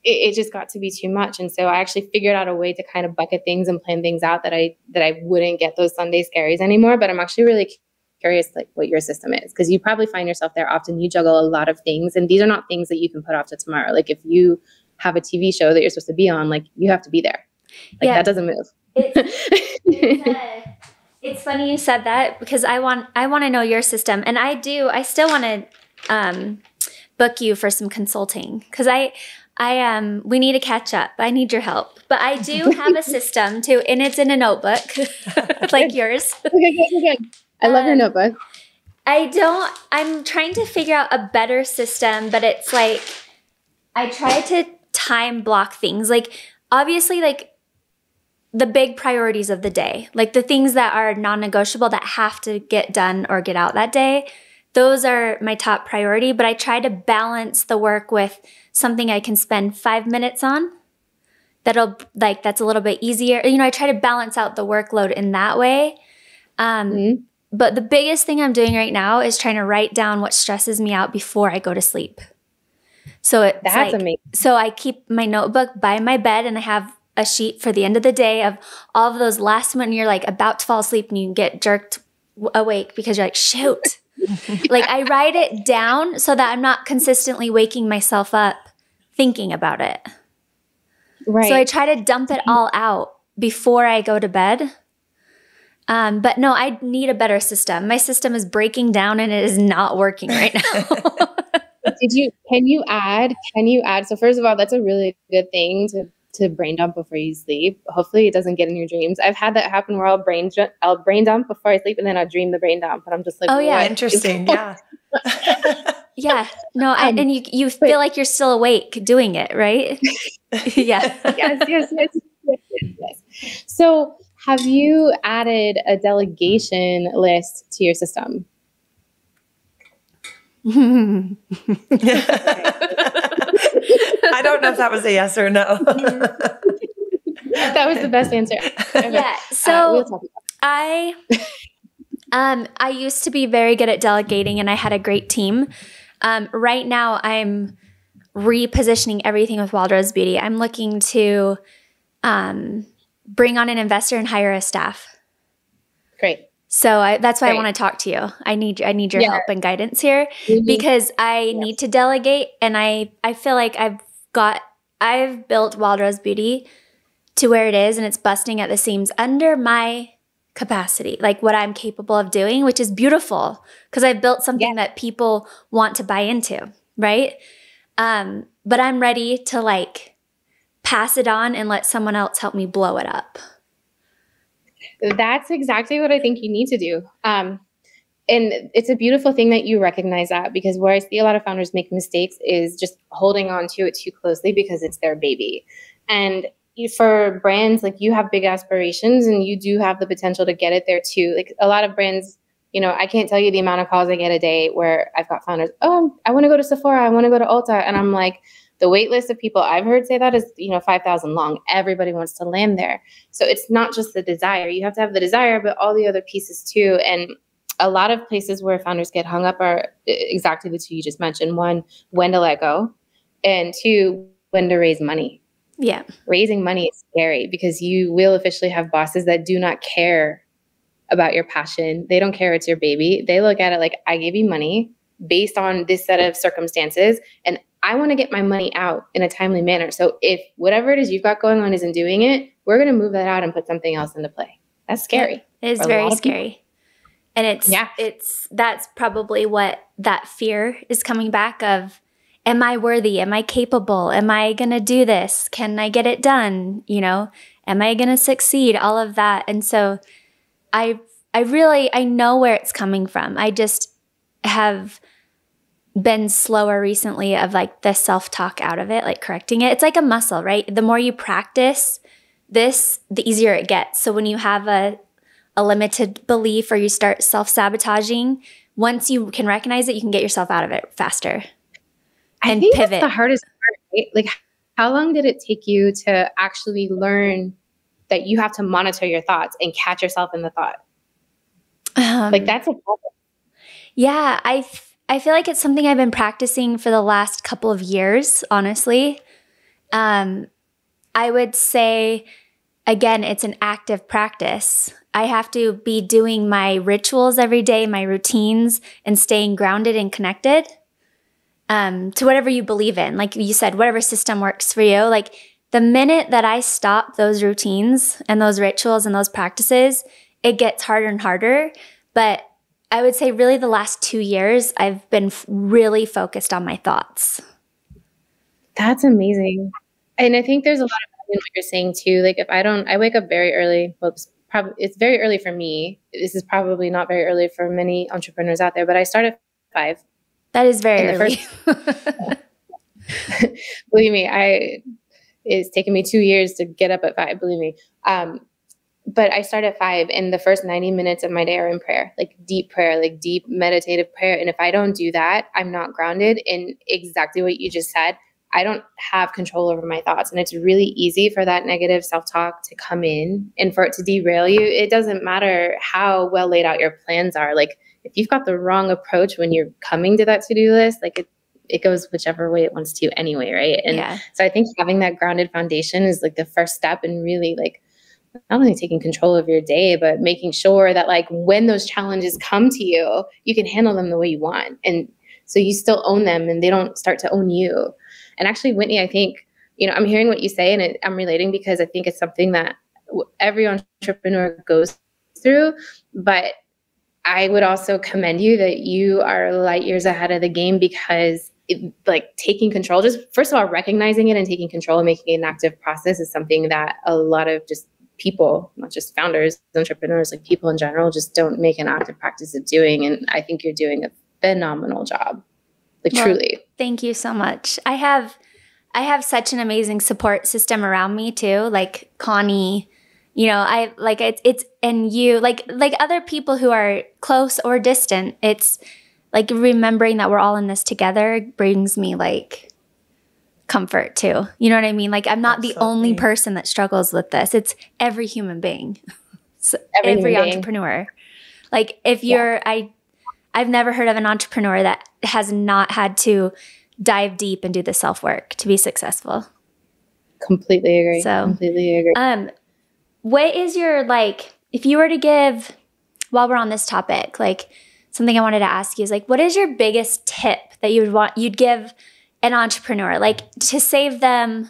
it just got to be too much. And so I actually figured out a way to kind of bucket things and plan things out that I wouldn't get those Sunday scaries anymore. But I'm actually really curious like what your system is, because you probably find yourself there often. You juggle a lot of things, and these are not things that you can put off to tomorrow. Like if you have a TV show that you're supposed to be on, like you have to be there. Like that doesn't move. It's funny you said that, because I want to know your system, and I still want to book you for some consulting, because we need to catch up. I need your help, but I do have a system too, and it's in a notebook like yours. Okay. I love your notebook. I'm trying to figure out a better system, but it's like I try to time block things, like obviously like the big priorities of the day, like the things that are non-negotiable that have to get done or get out that day. Those are my top priority, but I try to balance the work with something I can spend 5 minutes on. That's a little bit easier. I try to balance out the workload in that way. But the biggest thing I'm doing right now is trying to write down what stresses me out before I go to sleep. So that's amazing. So I keep my notebook by my bed, and I have a sheet for the end of the day of all of those last minute, you're like about to fall asleep and you get jerked awake because you're like, shoot. Like I write it down so that I'm not consistently waking myself up thinking about it. Right. So I try to dump it all out before I go to bed. But no, I need a better system. My system is breaking down and it is not working right now. Can you add, so first of all, that's a really good thing to brain dump before you sleep. Hopefully it doesn't get in your dreams. I've had that happen where I'll brain dump before I sleep, and then I'll dream the brain dump, and I'm just like, oh yeah, interesting. Yeah. Yeah. No, and you feel like you're still awake doing it, right? Yeah. Yes. So have you added a delegation list to your system? I don't know if that was a yes or no. That was the best answer. Okay. Yeah. So we'll talk about I used to be very good at delegating, and I had a great team. Right now, I'm repositioning everything with Wild Rose Beauty. I'm looking to bring on an investor and hire a staff. Great. So that's why I want to talk to you. I need your help and guidance here, because I need to delegate, and I feel like I've built Wild Rose Beauty to where it is, and it's busting at the seams under my capacity, like what I'm capable of doing, which is beautiful because I've built something that people want to buy into, right? But I'm ready to like pass it on and let someone else help me blow it up. That's exactly what I think you need to do. And it's a beautiful thing that you recognize that, because where I see a lot of founders make mistakes is just holding on to it too closely because it's their baby. And for brands, like, you have big aspirations and you do have the potential to get it there too. Like, a lot of brands, I can't tell you the amount of calls I get a day where I've got founders, oh, I want to go to Sephora, I want to go to Ulta. And I'm like, the wait list of people I've heard say that is, 5,000 long. Everybody wants to land there. So it's not just the desire. You have to have the desire, but all the other pieces too. And a lot of places where founders get hung up are exactly the two you just mentioned. One, when to let go, and two, when to raise money. Yeah. Raising money is scary because you will officially have bosses that do not care about your passion. They don't care it's your baby. They look at it like, I gave you money based on this set of circumstances, and I want to get my money out in a timely manner. So if whatever it is you've got going on isn't doing it, we're going to move that out and put something else into play. That's scary. It is very scary. And that's probably what that fear is coming back of. Am I worthy? Am I capable? Am I going to do this? Can I get it done? Am I going to succeed? All of that. And so I know where it's coming from. I just have been slower recently of like the self-talk out of it, like correcting it. It's like a muscle, right? The more you practice this, the easier it gets. So when you have a limited belief or you start self-sabotaging, once you can recognize it, you can get yourself out of it faster. I think pivot. That's the hardest part, right? Like, how long did it take you to actually learn that you have to monitor your thoughts and catch yourself in the thought? That's a problem. Yeah, I feel like it's something I've been practicing for the last couple of years, honestly. I would say, again, it's an active practice. I have to be doing my rituals every day, my routines, and staying grounded and connected to whatever you believe in. Like you said, whatever system works for you. Like, the minute that I stop those routines and those rituals and those practices, it gets harder and harder. But I would say really the last 2 years, I've been really focused on my thoughts. That's amazing. And I think there's a lot of in what you're saying too. Like, if I wake up very early. Well, it's very early for me. This is probably not very early for many entrepreneurs out there, but I start at 5. That is very early. Believe me, it's taken me 2 years to get up at 5, believe me. But I start at 5, and the first 90 minutes of my day are in prayer, like deep prayer, like deep meditative prayer. And if I don't do that, I'm not grounded in exactly what you just said. I don't have control over my thoughts. And it's really easy for that negative self-talk to come in and for it to derail you. It doesn't matter how well laid out your plans are. Like, if you've got the wrong approach when you're coming to that to-do list, like it goes whichever way it wants to anyway, right? And so I think having that grounded foundation is like the first step in really like not only taking control of your day, but making sure that like when those challenges come to you, you can handle them the way you want. And so you still own them and they don't start to own you. And actually, Whitney, I think, I'm hearing what you say and I'm relating because I think it's something that every entrepreneur goes through. But I would also commend you that you are light years ahead of the game because taking control, just first of all, recognizing it and taking control and making it an active process is something that a lot of just people, not just founders, entrepreneurs, like people in general, just don't make an active practice of doing. And I think you're doing a phenomenal job. Truly. Thank you so much. I have such an amazing support system around me too. Like Connie, I like it's and you like other people who are close or distant. It's like remembering that we're all in this together brings me like comfort too. You know what I mean? Like, I'm not the only person that struggles with this. It's every human being. So every entrepreneur. Like, if you're I've never heard of an entrepreneur that has not had to dive deep and do the self-work to be successful. Completely agree. What is your, if you were to give, while we're on this topic, something I wanted to ask you is what is your biggest tip that you'd give an entrepreneur, to save them,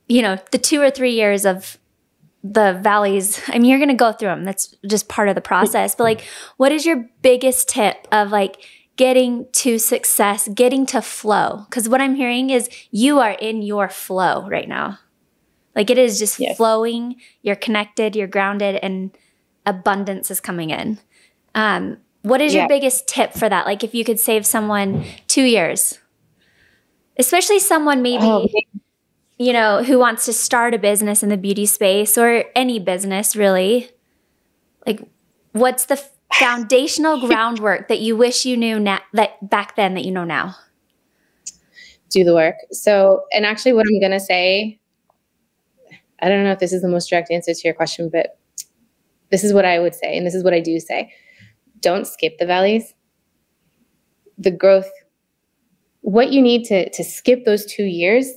the 2 or 3 years of the valleys? I mean, you're going to go through them. That's just part of the process. But what is your biggest tip of getting to success, getting to flow? Because what I'm hearing is you are in your flow right now. It is just flowing. You're connected, you're grounded, and abundance is coming in. What is your biggest tip for that? Like if you could save someone 2 years, especially someone maybe, you know, who wants to start a business in the beauty space or any business really, like what's the foundational groundwork that you wish you knew that back then that you know now? Do the work. So, and actually what I'm going to say, I don't know if this is the most direct answer to your question, but this is what I would say. And this is what I do say. Don't skip the valleys. The growth, what you need to skip those 2 years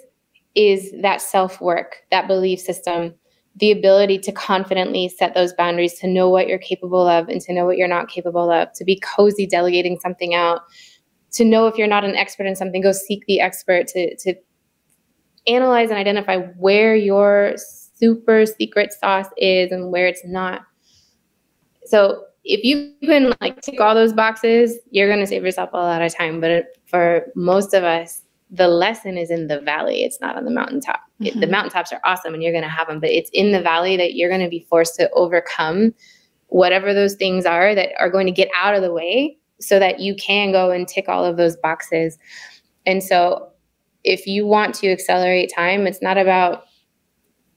is that self-work, that belief system, the ability to confidently set those boundaries, to know what you're capable of and to know what you're not capable of, to be cozy delegating something out, to know if you're not an expert in something, go seek the expert, to analyze and identify where your super secret sauce is and where it's not. So if you can like tick all those boxes, you're going to save yourself a lot of time. But for most of us, the lesson is in the valley. It's not on the mountaintop. The mountaintops are awesome and you're going to have them, but it's in the valley that you're going to be forced to overcome whatever those things are that are going to get out of the way so that you can go and tick all of those boxes. And so if you want to accelerate time, it's not about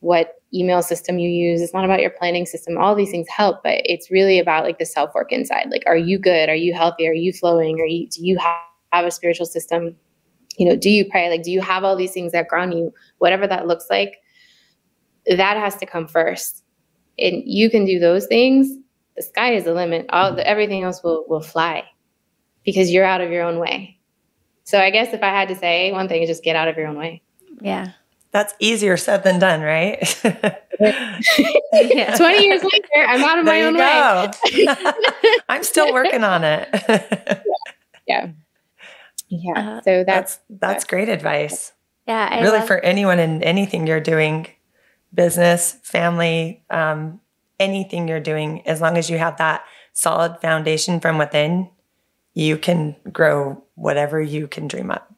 what email system you use. It's not about your planning system. All these things help, but it's really about like the self-work inside. Like, are you good? Are you healthy? Are you flowing? Do you have a spiritual system? You know, do you pray? Like, do you have all these things that ground you? Whatever that looks like, that has to come first. And you can do those things. The sky is the limit. Everything else will fly because you're out of your own way. So I guess if I had to say one thing is just get out of your own way. Yeah. That's easier said than done, right? 20 years later, I'm out of my own way. I'm still working on it. Yeah. So that's great advice. Yeah. Really for anyone in anything you're doing, business, family, anything you're doing, as long as you have that solid foundation from within, you can grow whatever you can dream up.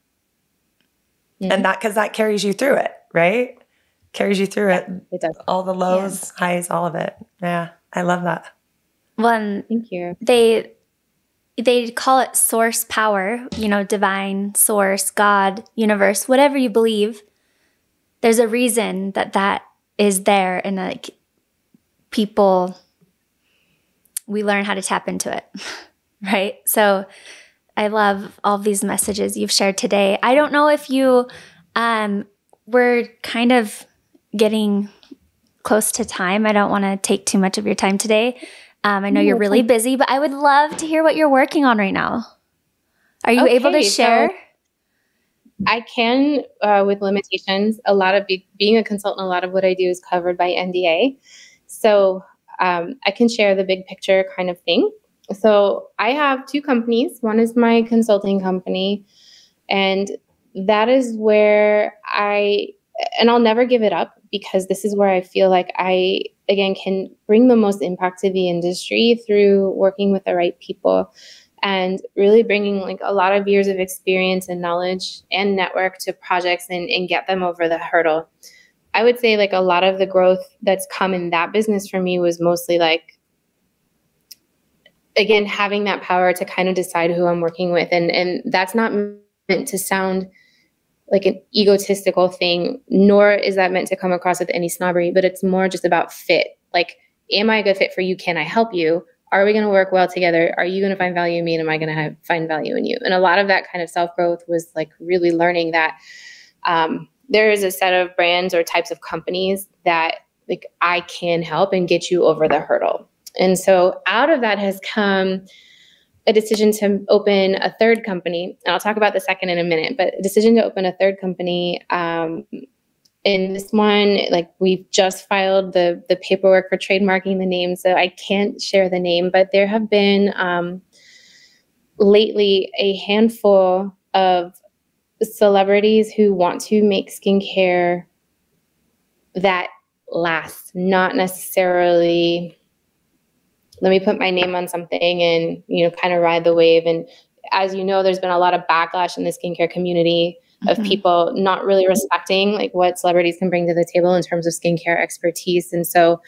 And because that carries you through it, right? Carries you through it. It does. All the lows, highs, all of it. Yeah. I love that. Well, thank you. They call it source power, you know, divine source, God, universe, whatever you believe. There's a reason that is there, and like people, we learn how to tap into it, right? So I love all these messages you've shared today. I don't know if you, we're kind of getting close to time. I don't want to take too much of your time today. I know you're really busy, but I would love to hear what you're working on right now. Are you able to share? So I can, with limitations. A lot of being a consultant, a lot of what I do is covered by NDA. So I can share the big picture kind of thing. So I have 2 companies. One is my consulting company, and that is where I'll never give it up, because this is where I feel like I, again, can bring the most impact to the industry through working with the right people and really bringing like a lot of years of experience and knowledge and network to projects and get them over the hurdle. I would say like a lot of the growth that's come in that business for me was mostly like, again, having that power to kind of decide who I'm working with. And that's not meant to sound like an egotistical thing, nor is that meant to come across with any snobbery, but it's more just about fit. Like, am I a good fit for you? Can I help you? Are we going to work well together? Are you going to find value in me? And am I going to find value in you? And a lot of that kind of self-growth was like really learning that there is a set of brands or types of companies that like I can help and get you over the hurdle. And so out of that has come a decision to open a third company. And I'll talk about the second in a minute, but a decision to open a third company. And this one, like we've just filed the paperwork for trademarking the name. So I can't share the name, but there have been lately a handful of celebrities who want to make skincare that lasts, not necessarily let me put my name on something and, you know, kind of ride the wave. And as you know, there's been a lot of backlash in the skincare community of people not really respecting like what celebrities can bring to the table in terms of skincare expertise. And so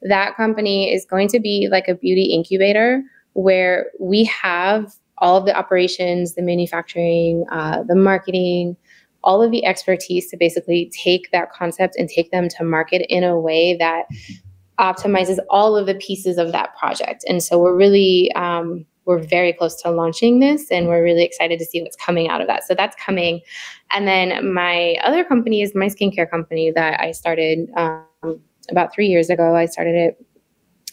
that company is going to be like a beauty incubator where we have all of the operations, the manufacturing, the marketing, all of the expertise to basically take that concept and take them to market in a way that optimizes all of the pieces of that project. And so we're really, we're very close to launching this, and we're really excited to see what's coming out of that. So that's coming. And then my other company is my skincare company that I started about 3 years ago. I started it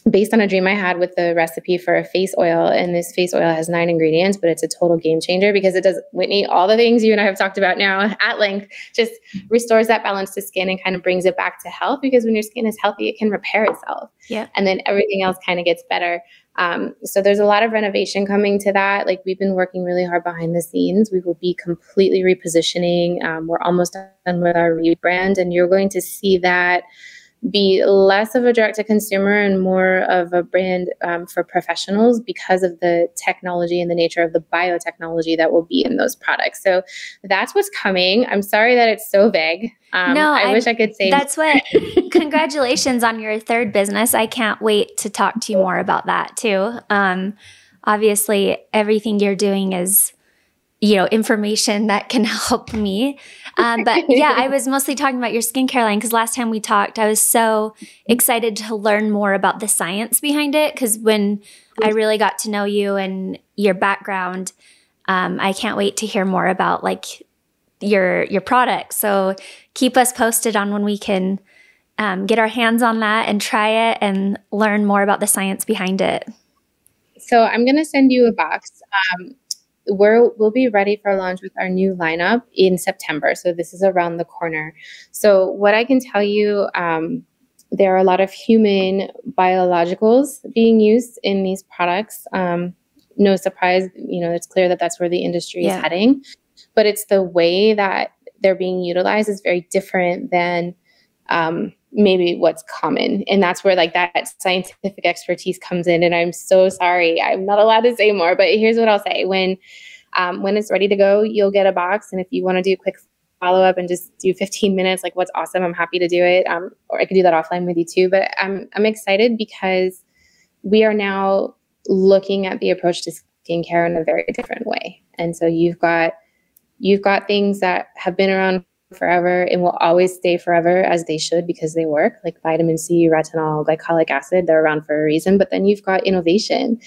based on a dream I had with the recipe for a face oil. And this face oil has 9 ingredients, but it's a total game changer because it does, Whitney, all the things you and I have talked about now at length, just restores that balance to skin and kind of brings it back to health, because when your skin is healthy, it can repair itself. Yeah. And then everything else kind of gets better. So there's a lot of renovation coming to that. Like, we've been working really hard behind the scenes. We will be completely repositioning. We're almost done with our rebrand, and you're going to see that be less of a direct-to-consumer and more of a brand for professionals, because of the technology and the nature of the biotechnology that will be in those products. So that's what's coming. I'm sorry that it's so vague. No, I wish I could say that's what. Congratulations on your third business. I can't wait to talk to you more about that too. Obviously, everything you're doing is, information that can help me. But yeah, I was mostly talking about your skincare line, because last time we talked, I was so excited to learn more about the science behind it. Because when I really got to know you and your background, I can't wait to hear more about like your product. So keep us posted on when we can get our hands on that and try it and learn more about the science behind it. So I'm going to send you a box. We'll be ready for launch with our new lineup in September. So this is around the corner. So what I can tell you, there are a lot of human biologicals being used in these products. No surprise, it's clear that that's where the industry is heading, but it's the way that they're being utilized is very different than maybe what's common. And that's where like that scientific expertise comes in. And I'm so sorry, I'm not allowed to say more, but here's what I'll say. When it's ready to go, you'll get a box. And if you want to do a quick follow-up and just do 15 minutes, like what's awesome, I'm happy to do it. Or I could do that offline with you too. But I'm excited because we are now looking at the approach to skincare in a very different way. And so you've got things that have been around forever and will always stay forever, as they should, because they work, like vitamin C, retinol, glycolic acid. They're around for a reason. But then you've got innovation.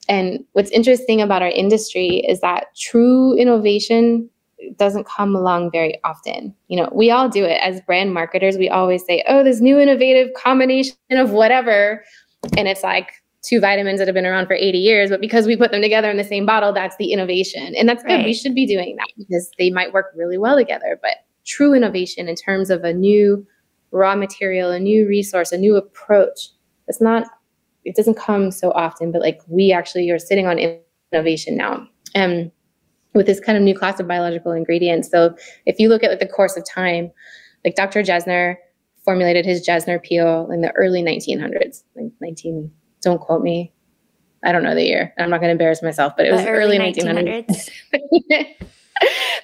And what's interesting about our industry is that true innovation doesn't come along very often. We all do it as brand marketers. We always say, oh, this new innovative combination of whatever. And it's like 2 vitamins that have been around for 80 years, but because we put them together in the same bottle, that's the innovation. And that's good. Right. We should be doing that because they might work really well together. But true innovation in terms of a new raw material, a new resource, a new approach, it doesn't come so often, but like we actually are sitting on innovation now. With this kind of new class of biological ingredients. So if you look at like the course of time, like Dr. Jesner formulated his Jesner peel in the early 1900s, don't quote me. I don't know the year. I'm not going to embarrass myself, but it was early 1900s.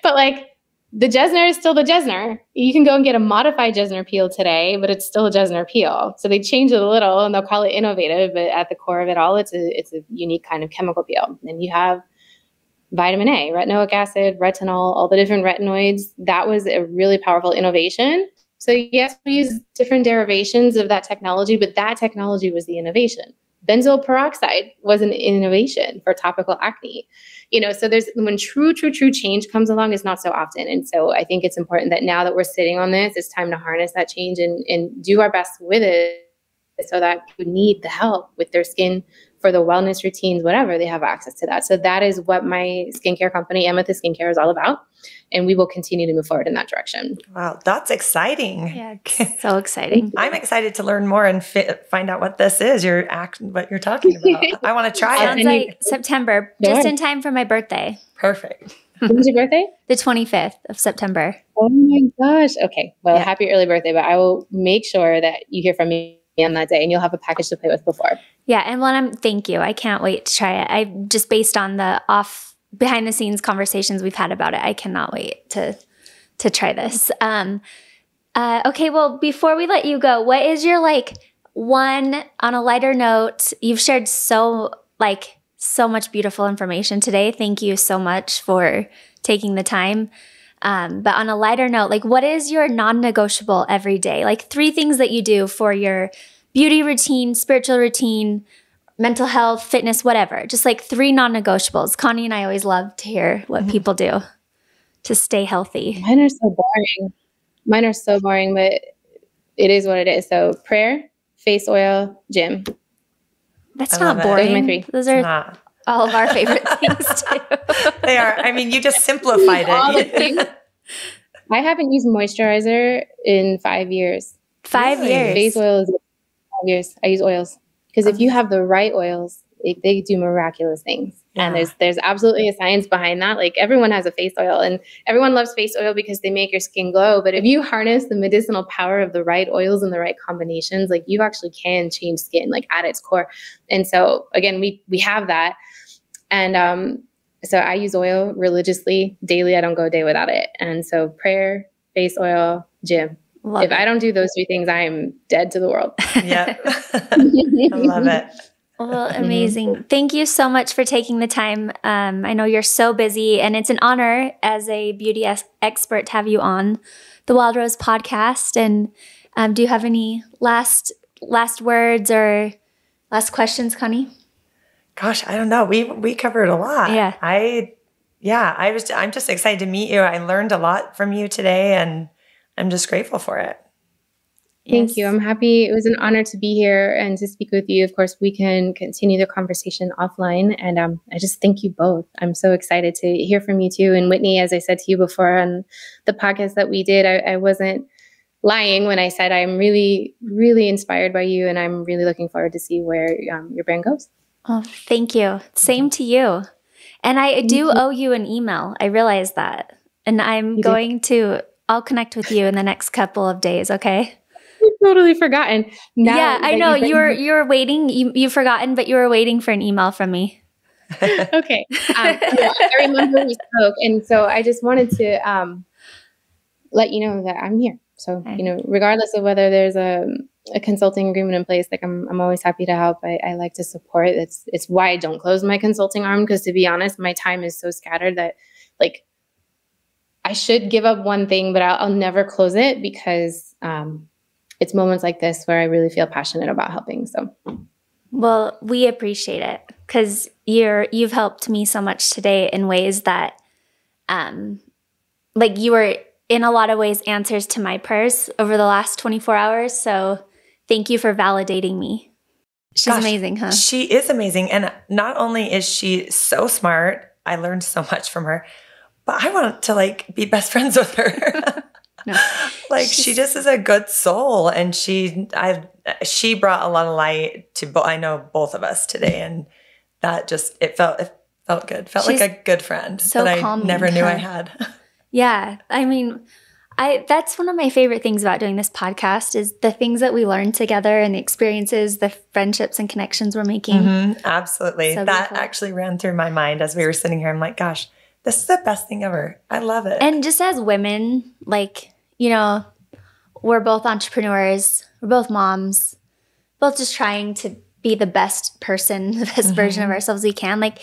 But like the Jesner is still the Jesner. You can go and get a modified Jesner peel today, but it's still a Jesner peel. So they change it a little and they'll call it innovative, but at the core of it all, it's a unique kind of chemical peel. And you have vitamin A, retinoic acid, retinol, all the different retinoids. That was a really powerful innovation. So yes, we use different derivations of that technology, but that technology was the innovation. Benzoyl peroxide was an innovation for topical acne. So when true change comes along, is not so often. And so I think it's important that now that we're sitting on this, it's time to harness that change and do our best with it so that people need the help with their skin for the wellness routines, whatever, they have access to that. So that is what my skincare company, Amethyst Skincare, is all about. And we will continue to move forward in that direction. Wow, that's exciting. Yeah, it's so exciting. I'm excited to learn more and find out what this is, what you're talking about. I want to try it. Sounds like September, just in time for my birthday. Perfect. When's your birthday? The 25th of September. Oh my gosh. Okay. Well, Happy early birthday, but I will make sure that you hear from me on that day and you'll have a package to play with before. Yeah. And thank you. I can't wait to try it. I just based on the behind the scenes conversations we've had about it, I cannot wait to try this. Okay. Well, before we let you go, what is your on a lighter note, you've shared so so much beautiful information today. Thank you so much for taking the time. But on a lighter note, like, what is your non-negotiable every day? Like 3 things that you do for your beauty routine, spiritual routine, mental health, fitness, whatever. Just like 3 non-negotiables. Connie and I always love to hear what people do to stay healthy. Mine are so boring, but it is what it is. So prayer, face oil, gym. That's not boring. Those are my 3. Those are all of our favorite things too. They are. I mean, you just simplified it. I haven't used moisturizer in 5 years. 5 years. Face oil is 5 years. I use oils. Because if you have the right oils, they do miraculous things. Yeah. And there's absolutely a science behind that. Like, everyone has a face oil, and everyone loves face oil because they make your skin glow. But if you harness the medicinal power of the right oils and the right combinations, like, you actually can change skin, like, at its core. And so again, we have that. And so I use oil religiously, daily. I don't go a day without it. And so prayer, face oil, gym. If I don't do those 3 things, I am dead to the world. Yeah. I love it. Well, amazing. Thank you so much for taking the time. I know you're so busy, and it's an honor as a beauty expert to have you on the Wild Rose podcast. And do you have any last words or last questions, Connie? Gosh, I don't know. We covered a lot. Yeah. I'm just excited to meet you. I learned a lot from you today, and I'm just grateful for it. Thank you. I'm happy. It was an honor to be here and to speak with you. Of course, we can continue the conversation offline. And I just thank you both. I'm so excited to hear from you too. And Whitney, as I said to you before on the podcast that we did, I wasn't lying when I said I'm really, really inspired by you. And I'm really looking forward to see where your brand goes. Oh, thank you. Same to you. And I do owe you an email. I realize that. And I'll connect with you in the next couple of days, okay? You've totally forgotten. Yeah, I know. You were waiting. You've forgotten, but you were waiting for an email from me. Okay. I remember we spoke. And so I just wanted to let you know that I'm here. So, regardless of whether there's a consulting agreement in place, like I'm always happy to help. I like to support. It's why I don't close my consulting arm, because to be honest, my time is so scattered that, like, I should give up one thing, but I'll never close it, because it's moments like this where I really feel passionate about helping. So, well, we appreciate it, because you've helped me so much today in ways that, like, you were in a lot of ways answers to my prayers over the last 24 hours. So thank you for validating me. She's amazing, huh? She is amazing. And not only is she so smart, I learned so much from her, but I want to be best friends with her. No, she just is a good soul. And she brought a lot of light to I know both of us today. And that just, it felt good. Felt like a good friend that I never knew I had. Yeah. I mean, that's one of my favorite things about doing this podcast is the things that we learn together and the experiences, the friendships and connections we're making. Mm-hmm, absolutely. So that beautiful. Actually ran through my mind as we were sitting here. I'm like, gosh, this is the best thing ever. I love it. And just as women, we're both entrepreneurs. We're both moms, both just trying to be the best person, the best version of ourselves we can.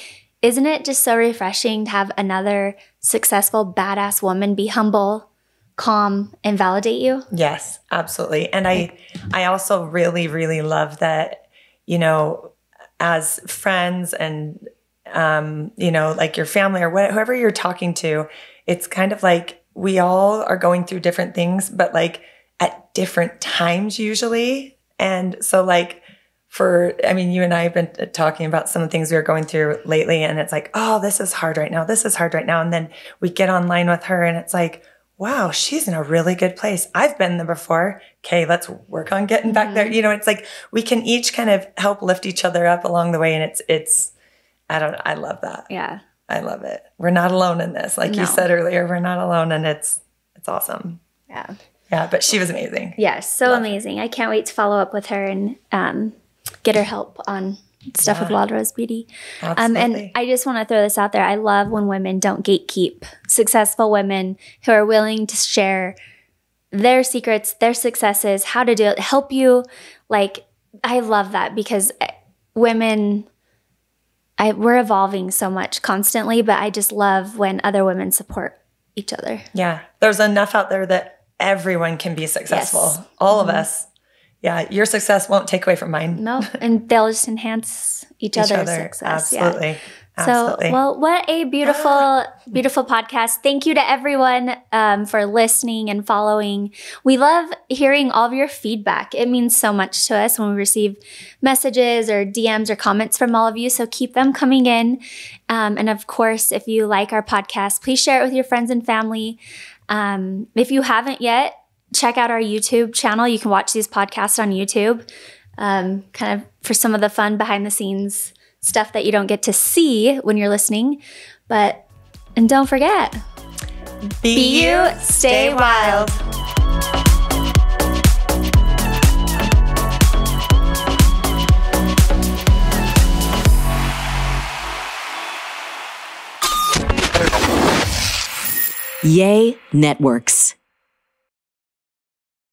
Isn't it just so refreshing to have another successful, badass woman be humble, calm, and validate you? Yes, absolutely. And I also really, really love that, as friends and, your family or whoever you're talking to, it's kind of like we all are going through different things, but at different times usually. And so you and I have been talking about some of the things we were going through lately, and it's like, oh, this is hard right now. This is hard right now. And then we get online with her and it's like, wow, she's in a really good place. I've been there before. Okay, let's work on getting back there. It's like we can each kind of help lift each other up along the way. And I love that. Yeah. I love it. We're not alone in this. Like you said earlier, we're not alone, and it's awesome. Yeah. Yeah, but she was amazing. Yes, so amazing. I can't wait to follow up with her and get her help on stuff with Wild Rose Beauty. Absolutely. And I just want to throw this out there. I love when women don't gatekeep. Successful women who are willing to share their secrets, their successes, how to do it, help you. I love that, because women, we're evolving so much constantly, but I just love when other women support each other. Yeah. There's enough out there that everyone can be successful. Yes. All of us. Yeah. Your success won't take away from mine. No, and they'll just enhance each other's success. Absolutely. Yeah. Absolutely. So, well, what a beautiful, beautiful podcast. Thank you to everyone for listening and following. We love hearing all of your feedback. It means so much to us when we receive messages or DMs or comments from all of you. So keep them coming in. And of course, if you like our podcast, please share it with your friends and family. If you haven't yet, check out our YouTube channel. You can watch these podcasts on YouTube, kind of for some of the fun behind the scenes stuff that you don't get to see when you're listening. And don't forget, be you, stay wild. Yay Networks.